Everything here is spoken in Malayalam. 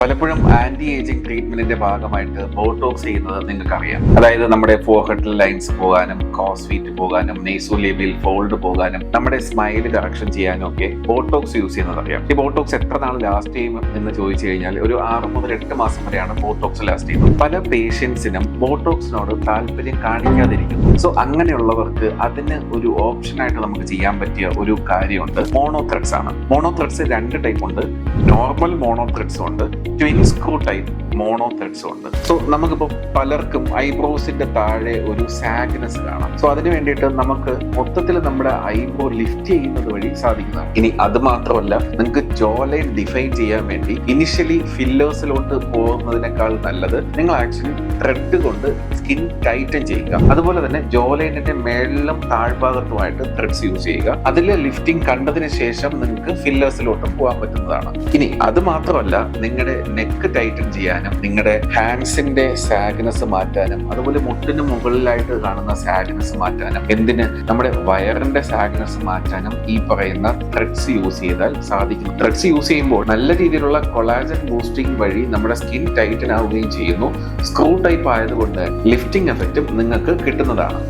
പലപ്പോഴും ആന്റി ഏജിങ് ട്രീറ്റ്മെന്റിന്റെ ഭാഗമായിട്ട് ബോട്ടോക്സ് ചെയ്യുന്നത് നിങ്ങൾക്കറിയാം. അതായത് നമ്മുടെ ഫോർഹെഡ് ലൈൻസ് പോകാനും, ക്രോസ് ഫീറ്റ് പോകാനും, നെയ്സോലേബിയൽ ഫോൾഡ് പോകാനും, നമ്മുടെ സ്മൈൽ കറക്ഷൻ ചെയ്യാനും ഒക്കെ ബോട്ടോക്സ് യൂസ് ചെയ്യുന്നത് അറിയാം. ഈ ബോട്ടോക്സ് എത്ര നാൾ ലാസ്റ്റ് ചെയ്യും എന്ന് ചോദിച്ചു കഴിഞ്ഞാൽ ഒരു 6 മുതൽ 8 മാസം വരെയാണ് ബോട്ടോക്സ് ലാസ്റ്റ് ചെയ്യുന്നത്. പല പേഷ്യൻസിനും ബോട്ടോക്സിനോട് താല്പര്യം കാണിക്കാതിരിക്കുന്നു. സോ അങ്ങനെയുള്ളവർക്ക് അതിന് ഒരു ഓപ്ഷനായിട്ട് നമുക്ക് ചെയ്യാൻ പറ്റിയ ഒരു കാര്യമുണ്ട്. മോണോത്രെഡ്സ് ആണ്. മോണോത്രെഡ്സ് 2 ടൈപ്പ് ഉണ്ട്. നോർമൽ മോണോത്രെഡ്സും ഉണ്ട്, ട്വിൻ സ്ക്രൂ ടൈപ്പ് മോണോത്രെഡ്സും ഉണ്ട്. സോ നമുക്കിപ്പോൾ പലർക്കും ഐബ്രോസിന്റെ താഴെ ഒരു സാഗ്നെസ് കാണാം. സോ അതിന് വേണ്ടിയിട്ട് നമുക്ക് മൊത്തത്തിൽ നമ്മുടെ ഐബ്രോ ലിഫ്റ്റ് ചെയ്യുന്നത് വഴി സാധിക്കുന്നതാണ്. ഇനി അത് മാത്രമല്ല, നിങ്ങൾക്ക് ജോ ലൈൻ ഡിഫൈൻ ചെയ്യാൻ വേണ്ടി ഇനിഷ്യലി ഫില്ലേഴ്സിലോട്ട് പോകുന്നതിനേക്കാൾ നല്ലത് നിങ്ങൾ ആക്ച്വലി ത്രെഡ് കൊണ്ട് സ്കിൻ ടൈറ്റൻ ചെയ്യുക. അതുപോലെ തന്നെ ജോ ലൈനിന്റെ മേളിലും താഴ്ഭാഗത്തുമായിട്ട് ത്രെഡ്സ് യൂസ് ചെയ്യുക. അതിൽ ലിഫ്റ്റിംഗ് കണ്ടതിന് ശേഷം നിങ്ങൾക്ക് ഫില്ലേഴ്സിലോട്ട് പോകാൻ പറ്റുന്നതാണ്. ഇനി അത് മാത്രമല്ല, നിങ്ങളുടെ നെക്ക് ടൈറ്റൻ ചെയ്യാനും, നിങ്ങളുടെ ഹാൻഡ്സിന്റെ സാഗ്നെസ് മാറ്റാനും, അതുപോലെ മുട്ടിന് മുകളിലായിട്ട് കാണുന്ന സാഗ്നെസ് മാറ്റാനും, എന്തിന് നമ്മുടെ വയറിന്റെ സാഗ്നെസ് മാറ്റാനും ഈ പറയുന്ന ത്രെഡ്സ് യൂസ് ചെയ്താൽ സാധിക്കും. ത്രെഡ്സ് യൂസ് ചെയ്യുമ്പോൾ നല്ല രീതിയിലുള്ള കൊളാജൻ ബൂസ്റ്റിംഗ് വഴി നമ്മുടെ സ്കിൻ ടൈറ്റൻ ആവുകയും ചെയ്യുന്നു. സ്ക്രൂ ടൈപ്പ് ആയതുകൊണ്ട് ലിഫ്റ്റിംഗ് എഫക്റ്റും നിങ്ങൾക്ക് കിട്ടുന്നതാണ്.